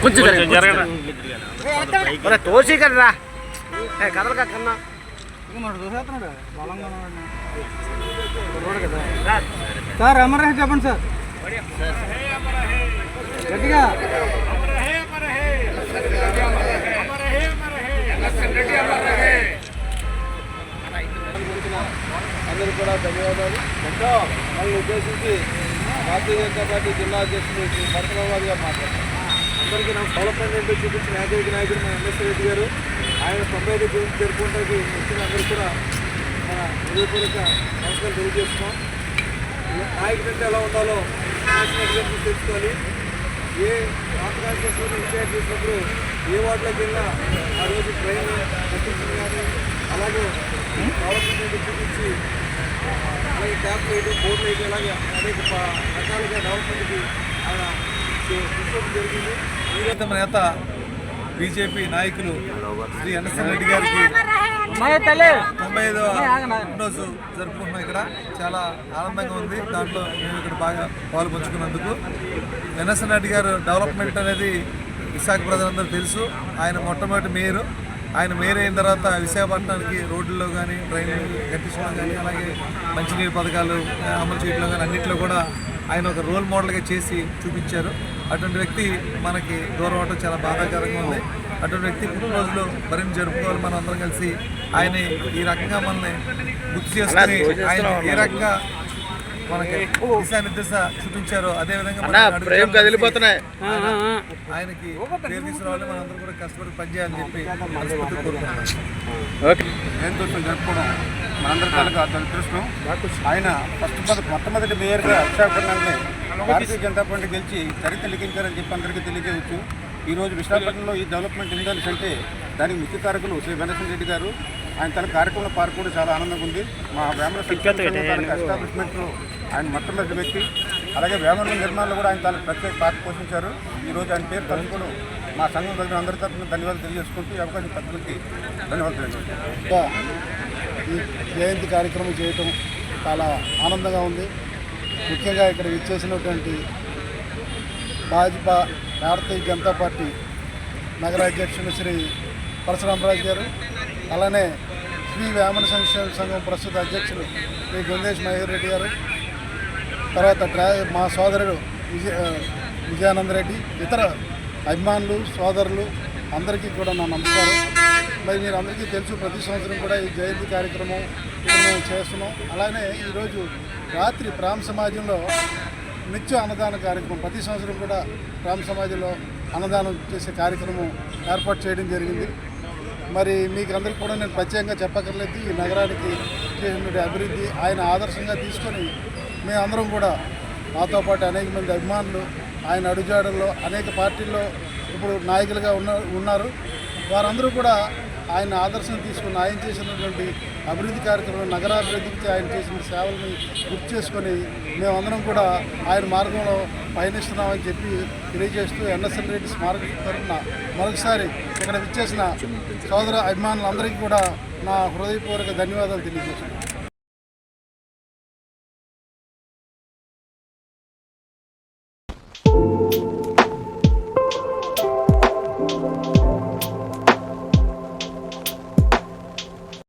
కొంచెం తోసి కదరా కదలక కన్నా సార్ అమర్ రహే చెప్పండి సార్ గట్టిగా. అందరూ కూడా ధన్యవాదాలు. వాళ్ళని ఉద్దేశించి భారతీయ జనతా పార్టీ జిల్లా అధ్యక్షులు శ్రీ పరశురామరాజు గారు మాట్లాడతారు. అందరికీ నాకు డెవలప్మెంట్ ఏంటో చూపించిన ఏకైక నాయకుడు మన ఎంఎస్ రెడ్డి గారు. ఆయన 95 జయంతి జరుపుకోవడానికి వచ్చిన అందరూ కూడా మన హృదయపూర్వక నమస్కారం తెలియజేస్తున్నాం. నాయకుడు అంటే ఎలా ఉండాలో నేషనల్ తెలుసుకోవాలి. ఏ ఆంధ్రప్రదేశ్లో ఇన్ఛార్జ్ చేసినప్పుడు ఏ వార్డులోకి వెళ్ళినా ఆ రోజు ట్రైన్ కట్టించింది కానీ అలాగే డెవలప్మెంట్ చూపించి అలాగే ట్యాప్ వేయడం బోర్డు వేయడం ఇలాగే అనేక రకాలుగా డెవలప్మెంట్కి ఆయన తీసుకోవడం జరిగింది. ప్రియతమ నేత బీజేపీ నాయకులు శ్రీ ఎన్ఎస్ఎన్ రెడ్డి గారికి 95వ పుట్టినరోజు జరుపుకుంటున్నాం. ఇక్కడ చాలా ఆనందంగా ఉంది. దాంట్లో మేము ఇక్కడ బాగా పాలు పంచుకున్నందుకు. ఎన్ఎస్ఎన్ రెడ్డి గారు డెవలప్మెంట్ అనేది విశాఖ ప్రజలందరూ తెలుసు. ఆయన మొట్టమొదటి మేయరు. ఆయన మేయర్ అయిన తర్వాత విశాఖపట్నానికి రోడ్లలో కానీ ట్రైన్లు కట్టించడం కానీ అలాగే మంచినీరు పథకాలు అమలు చేయడంలో కానీ అన్నింటిలో కూడా ఆయన ఒక రోల్ మోడల్గా చేసి చూపించారు. అటువంటి వ్యక్తి మనకి దూరం అవడం చాలా బాధాకరంగా ఉంది. అటువంటి వ్యక్తి పుట్టినరోజులు మరిన్ని జరుపుకోవాలి. మనం అందరం కలిసి ఆయన ఈ రకంగా మనల్ని గుర్తు చేసుకుని ఆయన ఏ రకంగా మనకి దిశానిర్దేశ చూపించారో అదేవిధంగా ఆయనకి పేరు తీసుకురావాలి. మనందరం కూడా కష్టపడి పనిచేయాలని చెప్పి మనస్ఫూర్తిగా కోరుకుంటున్నాం. జయంతోత్సవం జరుపుకోవడం మనందరి తాలూకా అదృష్టం. ఆయన మొట్టమొదటి మేయర్గా విశాఖపట్నాన్ని భారతీయ జనతా పార్టీ గెలిచి చరిత్ర లిఖించారని చెప్పి అందరికీ తెలియజేయవచ్చు. ఈరోజు విశాఖపట్నంలో ఈ డెవలప్మెంట్ ఉండాలి అంటే దానికి ముఖ్య కారకులు శ్రీ వెంకటేశ్వర రెడ్డి గారు. ఆయన తన కార్యక్రమంలో పాల్గొనడం చాలా ఆనందంగా ఉంది. మా వేమన ఎస్టాబ్లిష్మెంట్లో ఆయన మొట్టమొదటి వ్యక్తి. అలాగే వేమన నిర్మాణంలో కూడా ఆయన తన ప్రత్యేక పాత్ర పోషించారు. ఈరోజు ఆయన పేరు తలుచుకోవడం మా సంఘం దగ్గర అందరి తరఫున ధన్యవాదాలు తెలియజేసుకుంటూ ఈ అవకాశం తగ్గుతుంది. ధన్యవాదాలు తెలియజేసుకుంటాం. ఈ జయంతి కార్యక్రమం చేయటం చాలా ఆనందంగా ఉంది. ముఖ్యంగా ఇక్కడ ఇచ్చేసినటువంటి భాజపా భారతీయ జనతా పార్టీ నగర అధ్యక్షులు శ్రీ పరశురామరాజు గారు, అలానే శ్రీ వేమన సంక్షేమ సంఘం ప్రస్తుత అధ్యక్షులు శ్రీ గొందేశ్ మహేర్ రెడ్డి గారు, తర్వాత మా సోదరుడు విజయానందరెడ్డి, ఇతర అభిమానులు సోదరులు అందరికీ కూడా నా నమస్కారం. మరి మీరు అందరికీ తెలుసు, ప్రతి సంవత్సరం కూడా ఈ జయంతి కార్యక్రమం మేము చేస్తున్నాం. అలానే ఈరోజు రాత్రి ప్రేమ సమాజంలో నిత్య అన్నదాన కార్యక్రమం ప్రతి సంవత్సరం కూడా ప్రేమ సమాజంలో అన్నదానం చేసే కార్యక్రమం ఏర్పాటు చేయడం జరిగింది. మరి మీకు అందరికీ కూడా నేను ప్రత్యేకంగా చెప్పక్కర్లేదు. ఈ నగరానికి చేసిన అభివృద్ధి ఆయన ఆదర్శంగా తీసుకొని మేమందరం కూడా నాతో పాటు అనేక మంది అభిమానులు ఆయన అడుగుజాడల్లో అనేక పార్టీల్లో ఇప్పుడు నాయకులుగా ఉన్నారు. వారందరూ కూడా ఆయన ఆదర్శం తీసుకుని ఆయన చేసినటువంటి అభివృద్ధి కార్యక్రమం నగరాభివృద్ధికి ఆయన చేసిన సేవల్ని గుర్తు చేసుకొని మేమందరం కూడా ఆయన మార్గంలో పయనిస్తున్నామని చెప్పి తెలియజేస్తూ ఎన్ఎస్ఎన్ రెడ్డి స్మారక తరఫున మరొకసారి ఇక్కడ విచ్చేసిన సోదర అభిమానులందరికీ కూడా నా హృదయపూర్వక ధన్యవాదాలు తెలియజేస్తున్నాను.